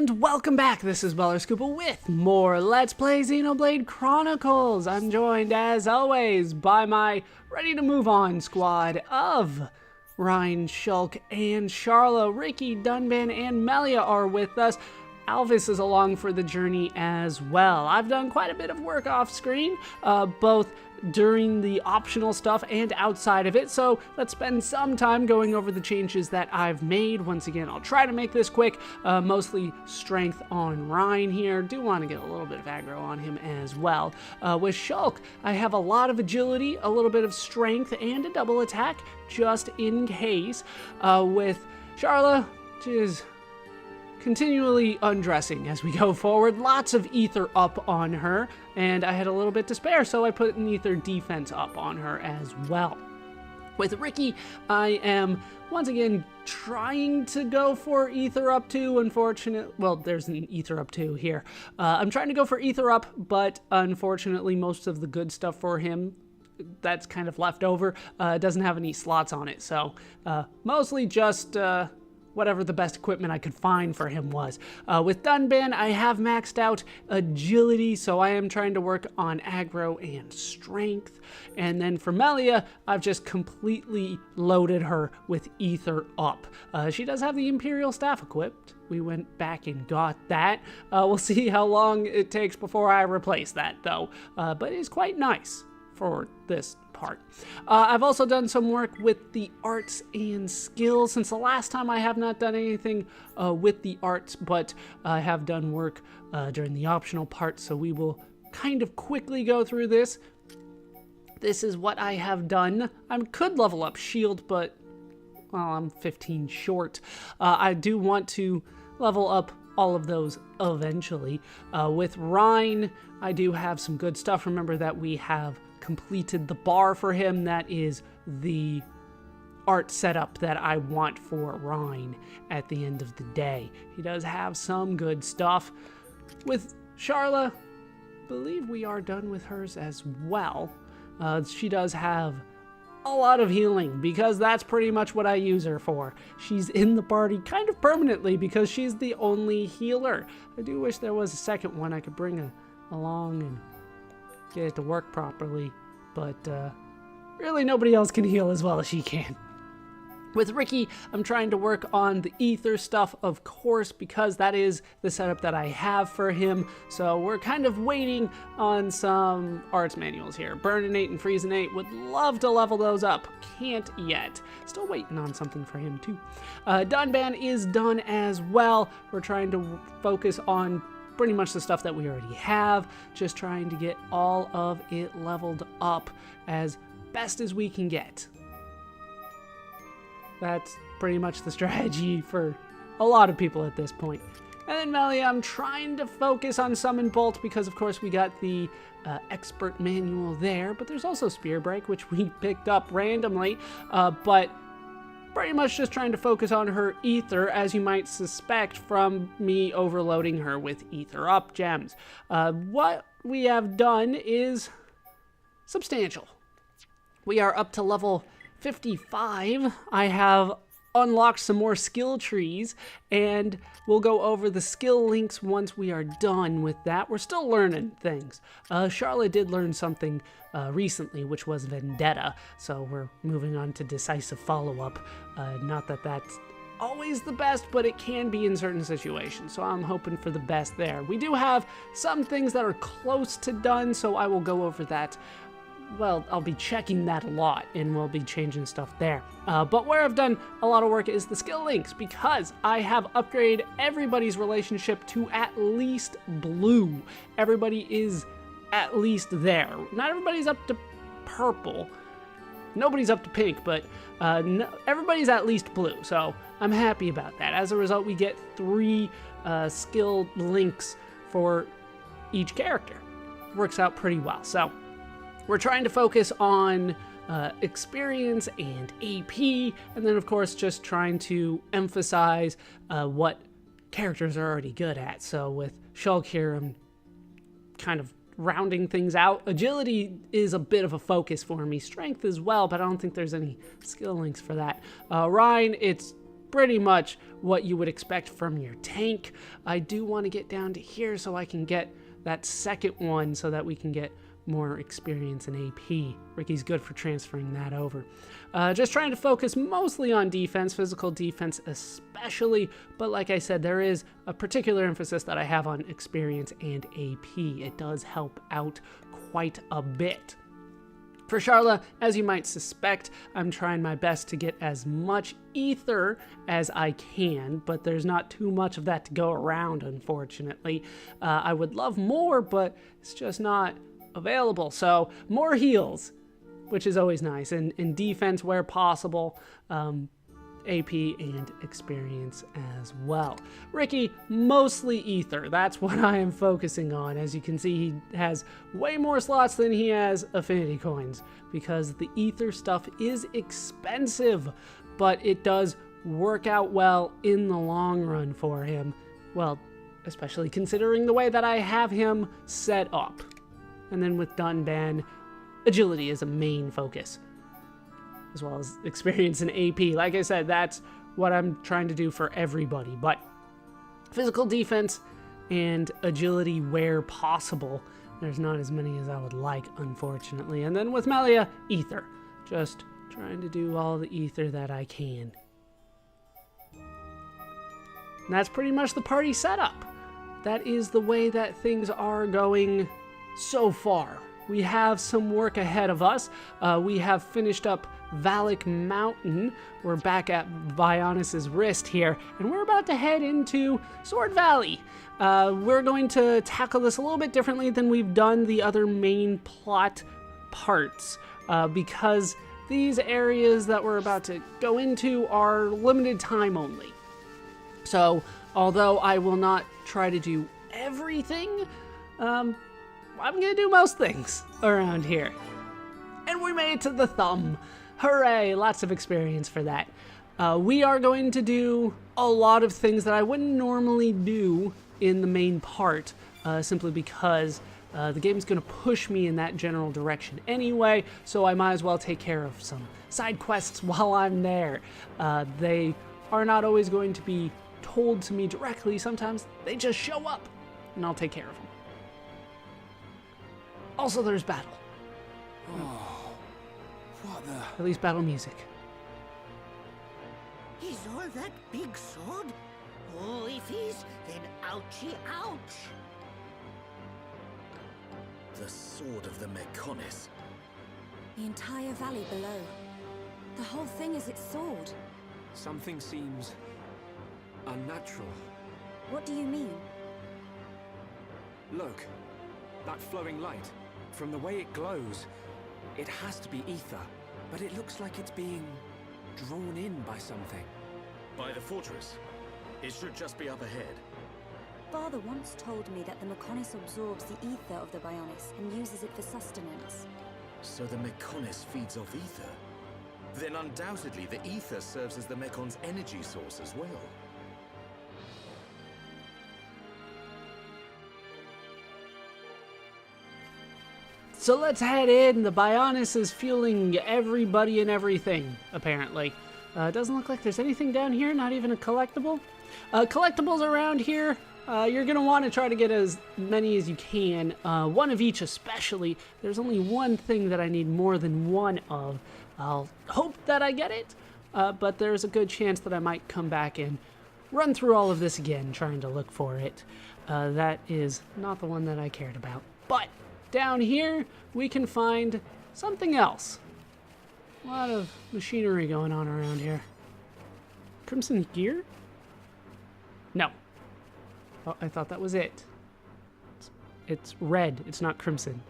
And welcome back, this is Scooper with more Let's Play Xenoblade Chronicles. I'm joined, as always, by my ready-to-move-on squad of Ryan, Shulk, and Charla. Ricky, Dunban, and Melia are with us. Alvis is along for the journey as well. I've done quite a bit of work off-screen, both during the optional stuff and outside of it, so let's spend some time going over the changes that I've made. Once again, I'll try to make this quick, mostly strength on Ryan here. Do want to get a little bit of aggro on him as well. With Shulk, I have a lot of agility, a little bit of strength, and a double attack, just in case. With Charla, she is continually undressing as we go forward. Lots of ether up on her, and I had a little bit to spare, so I put an ether defense up on her as well. With Ricky, I am once again trying to go for ether up 2. Well, there's an ether up 2 here. I'm trying to go for ether up, but unfortunately most of the good stuff for him that's kind of left over doesn't have any slots on it, so mostly just whatever the best equipment I could find for him was. With Dunban, I have maxed out agility, so I am trying to work on aggro and strength. And then for Melia, I've just completely loaded her with ether up. She does have the Imperial Staff equipped. We went back and got that. We'll see how long it takes before I replace that, though. But it's quite nice for this part. I've also done some work with the arts and skills. Since the last time, I have not done anything with the arts, but I have done work during the optional part, so we will kind of quickly go through this. This is what I have done. I could level up shield, but well, I'm 15 short. I do want to level up all of those eventually. With Rhine, I do have some good stuff. Remember that we have completed the bar for him. That is the art setup that I want for Rhine at the end of the day. He does have some good stuff. With Charla, I believe we are done with hers as well. She does have a lot of healing, because that's pretty much what I use her for. She's in the party kind of permanently because she's the only healer. I do wish there was a second one I could bring along and get it to work properly, but really nobody else can heal as well as she can. With Ricky, I'm trying to work on the ether stuff, of course, because that is the setup that I have for him. So we're kind of waiting on some arts manuals here. Burninate and Freezinate, would love to level those up. Can't yet. Still waiting on something for him too. Dunban is done as well. We're trying to focus on pretty much the stuff that we already have. Just trying to get all of it leveled up as best as we can get. That's pretty much the strategy for a lot of people at this point. And then Melia, I'm trying to focus on Summon Bolt because, of course, we got the expert manual there, but there's also Spear Break, which we picked up randomly, but pretty much just trying to focus on her ether, as you might suspect from me overloading her with ether up gems. What we have done is substantial. We are up to level 55. I have unlocked some more skill trees, and we'll go over the skill links once we are done with that. We're still learning things. Charlotte did learn something recently, which was Vendetta, so we're moving on to Decisive Follow-Up. Not that that's always the best, but it can be in certain situations, so I'm hoping for the best there. We do have some things that are close to done, so I will go over that. Well, I'll be checking that a lot, and we'll be changing stuff there. But where I've done a lot of work is the skill links, because I have upgraded everybody's relationship to at least blue. Everybody is at least there. Not everybody's up to purple. Nobody's up to pink, but everybody's at least blue, so I'm happy about that. As a result, we get 3 skill links for each character. Works out pretty well. So we're trying to focus on experience and AP, and then of course just trying to emphasize what characters are already good at. So with Shulk here, I'm kind of rounding things out. Agility is a bit of a focus for me. Strength as well, but I don't think there's any skill links for that. Ryan, it's pretty much what you would expect from your tank. I do want to get down to here so I can get that second one so that we can get more experience in AP. Ricky's good for transferring that over. Just trying to focus mostly on defense, physical defense especially, but like I said, there is a particular emphasis that I have on experience and AP. It does help out quite a bit. For Charla, as you might suspect, I'm trying my best to get as much ether as I can, but there's not too much of that to go around, unfortunately. I would love more, but it's just not available. So more heals, which is always nice, and in defense where possible, AP and experience as well. Ricky, mostly ether. That's what I am focusing on. As you can see, he has way more slots than he has affinity coins because the ether stuff is expensive, but it does work out well in the long run for him. Well, especially considering the way that I have him set up. And then with Dunban, agility is a main focus, as well as experience in AP. Like I said, that's what I'm trying to do for everybody, but physical defense and agility where possible. There's not as many as I would like, unfortunately. And then with Melia, ether. Just trying to do all the ether that I can. And that's pretty much the party setup. That is the way that things are going so far. We have some work ahead of us. We have finished up Valak Mountain. We're back at Bionis' wrist here, and we're about to head into Sword Valley. We're going to tackle this a little bit differently than we've done the other main plot parts, because these areas that we're about to go into are limited time only. So, although I will not try to do everything, I'm gonna do most things around here. And we made it to the thumb. Hooray, lots of experience for that. We are going to do a lot of things that I wouldn't normally do in the main part, simply because the game's gonna push me in that general direction anyway, so I might as well take care of some side quests while I'm there. They are not always going to be told to me directly. Sometimes they just show up, and I'll take care of them. Also, there's battle. Oh, what the? At least battle music. Is all that big sword? Oh, if he's, then ouchie ouch. The sword of the Mechonis. The entire valley below. The whole thing is its sword. Something seems unnatural. What do you mean? Look, that flowing light. From the way it glows, it has to be ether, but it looks like it's being drawn in by something. By the fortress. It should just be up ahead. Father once told me that the Mechonis absorbs the ether of the Bionis and uses it for sustenance. So the Mechonis feeds off ether? Then undoubtedly the ether serves as the Mekon's energy source as well. So let's head in. The Bionis is fueling everybody and everything, apparently. Doesn't look like there's anything down here, not even a collectible. Collectibles around here, you're going to want to try to get as many as you can. One of each especially. There's only one thing that I need more than one of. I'll hope that I get it, but there's a good chance that I might come back and run through all of this again, trying to look for it. That is not the one that I cared about. But down here, we can find something else. A lot of machinery going on around here. Crimson gear? No. Oh, I thought that was it. It's red. It's not crimson.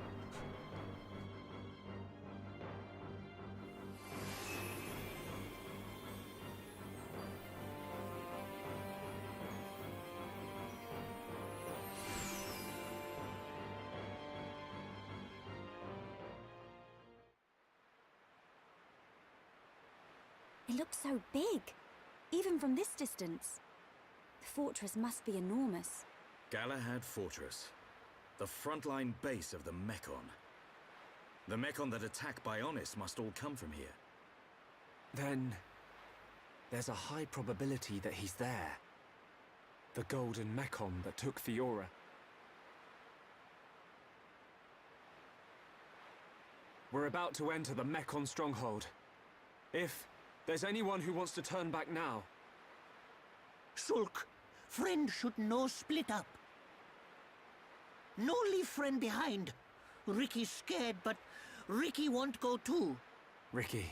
It looks so big, even from this distance. The fortress must be enormous. Galahad Fortress. The frontline base of the Mechon. The Mechon that attack Bionis must all come from here. Then, there's a high probability that he's there. The golden Mechon that took Fiora. We're about to enter the Mechon stronghold. If there's anyone who wants to turn back now... Shulk, friend should no split up. No leave friend behind. Ricky's scared, but Ricky won't go too. Ricky.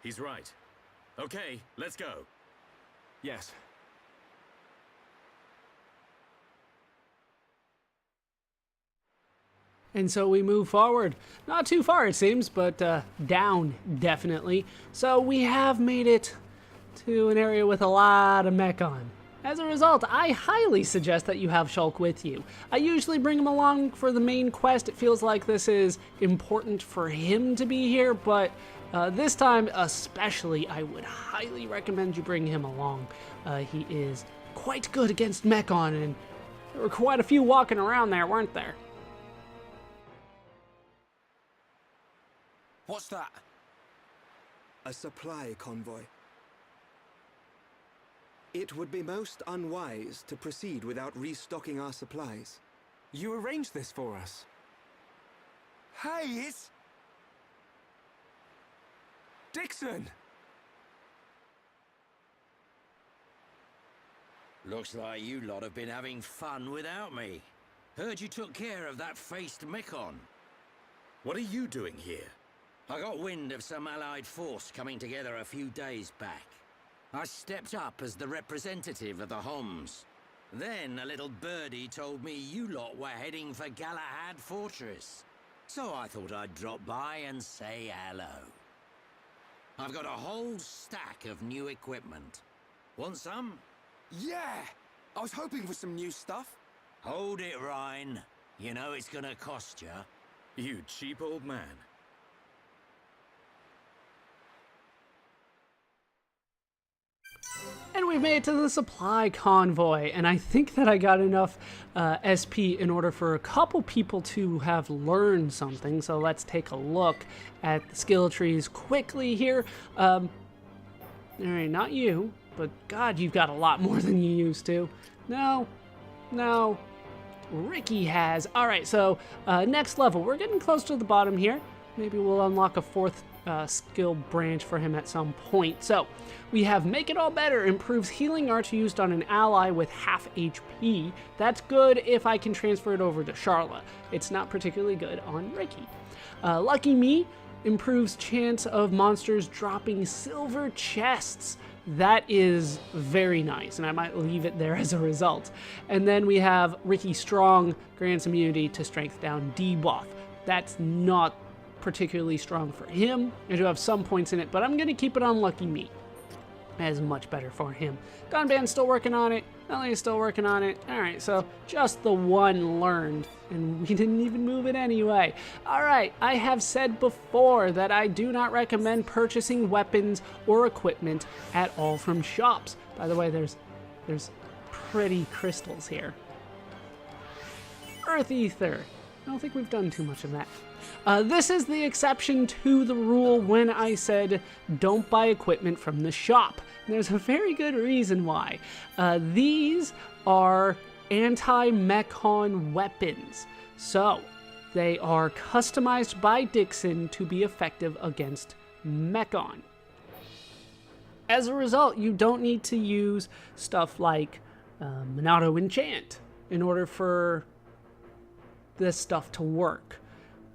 He's right. Okay, let's go. Yes. And so we move forward. Not too far, it seems, but down, definitely. So we have made it to an area with a lot of Mechon. As a result, I highly suggest that you have Shulk with you. I usually bring him along for the main quest. It feels like this is important for him to be here, but this time especially, I would highly recommend you bring him along. He is quite good against Mechon, and there were quite a few walking around there, weren't there? What's that? A supply convoy. It would be most unwise to proceed without restocking our supplies. You arranged this for us. Hey, it's... Dixon! Looks like you lot have been having fun without me. Heard you took care of that faced Mechon. What are you doing here? I got wind of some allied force coming together a few days back. I stepped up as the representative of the Homs. Then a little birdie told me you lot were heading for Galahad Fortress. So I thought I'd drop by and say hello. I've got a whole stack of new equipment. Want some? Yeah! I was hoping for some new stuff. Hold it, Ryan. You know it's gonna cost you. You cheap old man. And we've made it to the supply convoy, and I think that I got enough SP in order for a couple people to have learned something, so let's take a look at the skill trees quickly here. Alright, not you, but God, you've got a lot more than you used to. No, Ricky has. Alright, so next level, we're getting close to the bottom here. Maybe we'll unlock a fourth skill branch for him at some point. So we have Make It All Better, improves healing arts used on an ally with half HP. That's good if I can transfer it over to Charla. It's not particularly good on Ricky. Lucky Me improves chance of monsters dropping silver chests. That is very nice, and I might leave it there as a result. And then we have Ricky Strong, grants immunity to strength down debuff. That's not particularly strong for him. I do have some points in it, but I'm going to keep it on Lucky Me. That is much better for him. Gunband's still working on it. Melly is still working on it. Alright, so just the one learned, and we didn't even move it anyway. Alright, I have said before that I do not recommend purchasing weapons or equipment at all from shops. By the way, there's pretty crystals here. Earth Ether. I don't think we've done too much of that. This is the exception to the rule when I said don't buy equipment from the shop. And there's a very good reason why. These are anti-Mechon weapons. So they are customized by Dixon to be effective against Mechon. As a result, you don't need to use stuff like Monado Enchant in order for this stuff to work.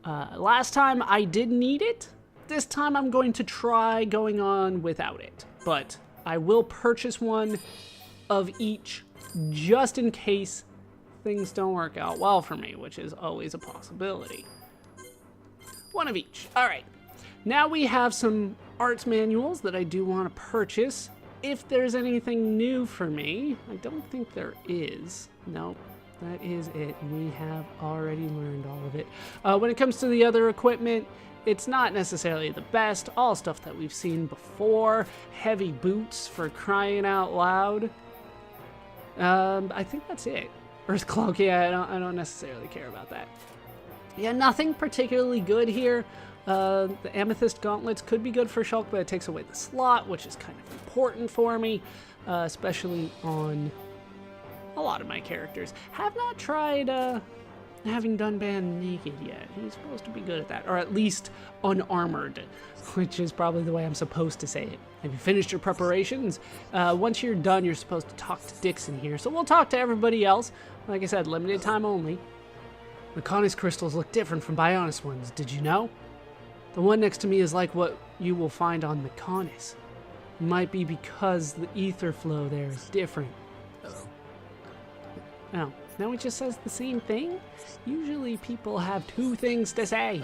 Last time I did need it. This time I'm going to try going on without it, but I will purchase one of each just in case things don't work out well for me, which is always a possibility. One of each. All right. Now we have some arts manuals that I do want to purchase. If there's anything new for me, I don't think there is. Nope. That is it. We have already learned all of it. When it comes to the other equipment, it's not necessarily the best. All stuff that we've seen before. Heavy boots, for crying out loud. I think that's it. Earth Cloak, yeah, I don't necessarily care about that. Yeah, nothing particularly good here. The Amethyst Gauntlets could be good for Shulk, but it takes away the slot, which is kind of important for me, especially on a lot of my characters. Have not tried having Dunban naked yet. He's supposed to be good at that, or at least unarmored, which is probably the way I'm supposed to say it. Have you finished your preparations? Once you're done, you're supposed to talk to Dixon here, so we'll talk to everybody else. Like I said, limited time only. Mechonis crystals look different from Bionis ones, did you know? The one next to me is like what you will find on Mechonis. Might be because the ether flow there is different. Oh, now it just says the same thing? Usually people have two things to say.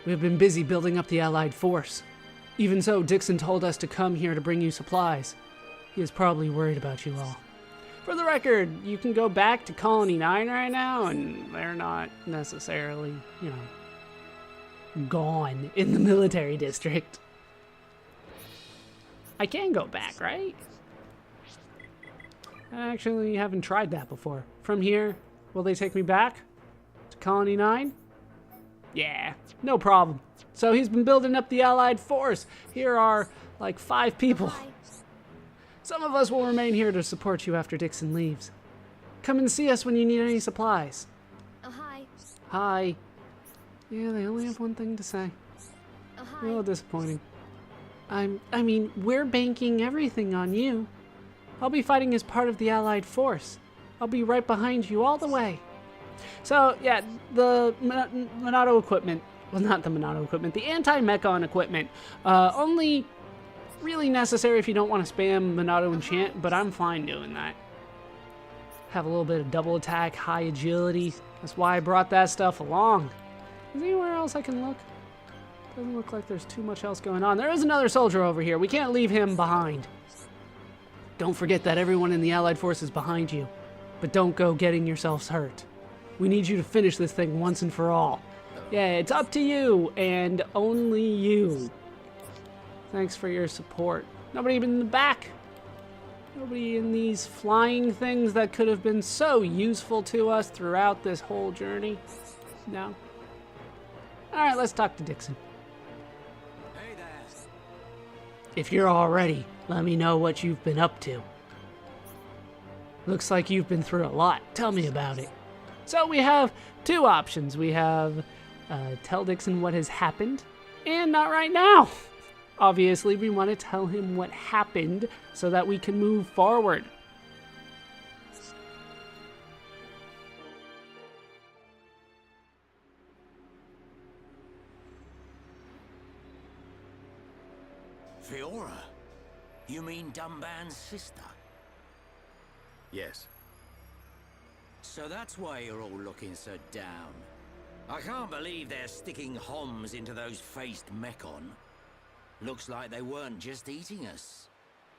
We've been busy building up the Allied force. Even so, Dixon told us to come here to bring you supplies. He is probably worried about you all. For the record, you can go back to Colony 9 right now, and they're not necessarily, gone in the military district. I can go back, right? I actually haven't tried that before. From here, will they take me back to Colony 9? Yeah, no problem. So he's been building up the Allied force. Here are like 5 people. Hi. Some of us will remain here to support you after Dixon leaves. Come and see us when you need any supplies. Oh, hi. Hi. Yeah, they only have one thing to say. Oh, A hi. little disappointing. I mean, we're banking everything on you. I'll be fighting as part of the Allied force. I'll be right behind you all the way. So, yeah, the Monado equipment, well, not the Monado equipment, the anti-Mechon equipment, only really necessary if you don't want to spam Monado enchant, but I'm fine doing that. Have a little bit of double attack, high agility. That's why I brought that stuff along. Is there anywhere else I can look? Doesn't look like there's too much else going on. There is another soldier over here. We can't leave him behind. Don't forget that everyone in the Allied force is behind you. But don't go getting yourselves hurt. We need you to finish this thing once and for all. Yeah, it's up to you, and only you. Thanks for your support. Nobody even in the back. Nobody in these flying things that could have been so useful to us throughout this whole journey. No. Alright, let's talk to Dixon. Hey there. If you're all ready, let me know what you've been up to. Looks like you've been through a lot. Tell me about it. So we have 2 options. We have tell Dixon what has happened, and not right now. Obviously, we want to tell him what happened so that we can move forward. Fiora? You mean Dunban's sister? Yes. So that's why you're all looking so down. I can't believe they're sticking Homs into those faced Mechon. Looks like they weren't just eating us.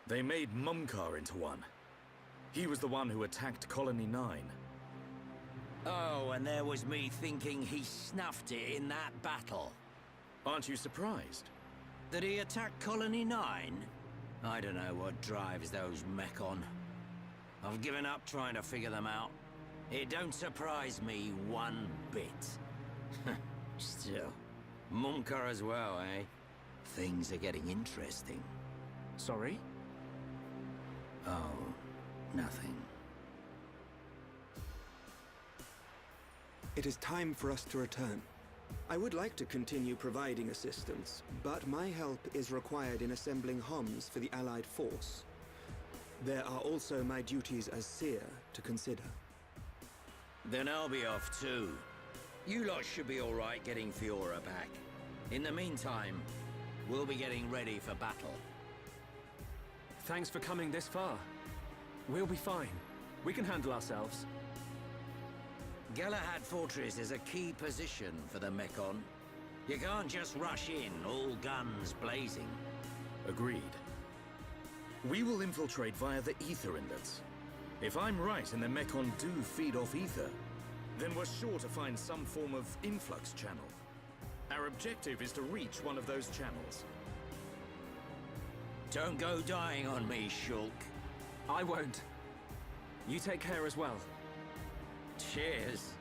They made Mumkar into one. He was the one who attacked Colony 9. Oh, and there was me thinking he snuffed it in that battle. Aren't you surprised? Did he attack Colony 9? I don't know what drives those Mechon. I've given up trying to figure them out. It don't surprise me one bit. Still, Mumkar as well, eh? Things are getting interesting. Sorry? Oh, nothing. It is time for us to return. I would like to continue providing assistance, but my help is required in assembling Homs for the Allied force. There are also my duties as seer to consider. Then I'll be off too. You lot should be alright getting Fiora back. In the meantime, we'll be getting ready for battle. Thanks for coming this far. We'll be fine. We can handle ourselves. Galahad Fortress is a key position for the Mechon. You can't just rush in, all guns blazing. Agreed. We will infiltrate via the ether inlets. If I'm right and the Mechon do feed off ether, then we're sure to find some form of influx channel. Our objective is to reach one of those channels. Don't go dying on me, Shulk. I won't. You take care as well. Cheers.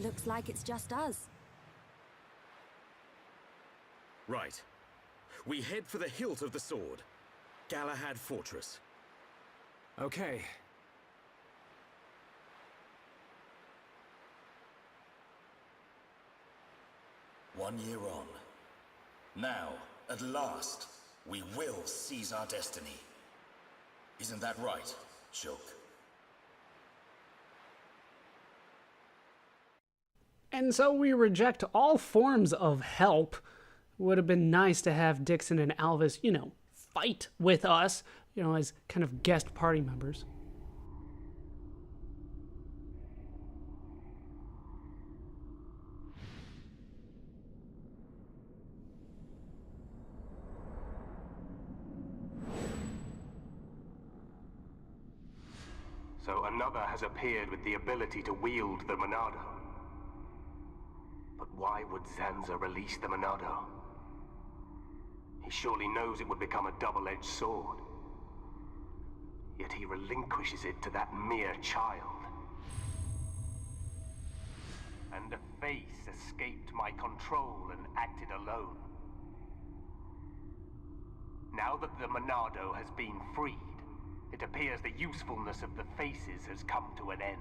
Looks like it's just us. Right. We head for the hilt of the sword. Galahad Fortress. Okay. One year on. Now, at last, we will seize our destiny. Isn't that right, Shulk? And so we reject all forms of help. Would have been nice to have Dixon and Alvis, fight with us, as kind of guest party members. So another has appeared with the ability to wield the Monado. But why would Zanza release the Monado? He surely knows it would become a double-edged sword. Yet he relinquishes it to that mere child. And a face escaped my control and acted alone. Now that the Monado has been freed, it appears the usefulness of the faces has come to an end.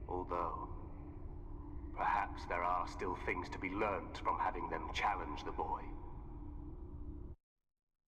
Although, perhaps there are still things to be learned from having them challenge the boy.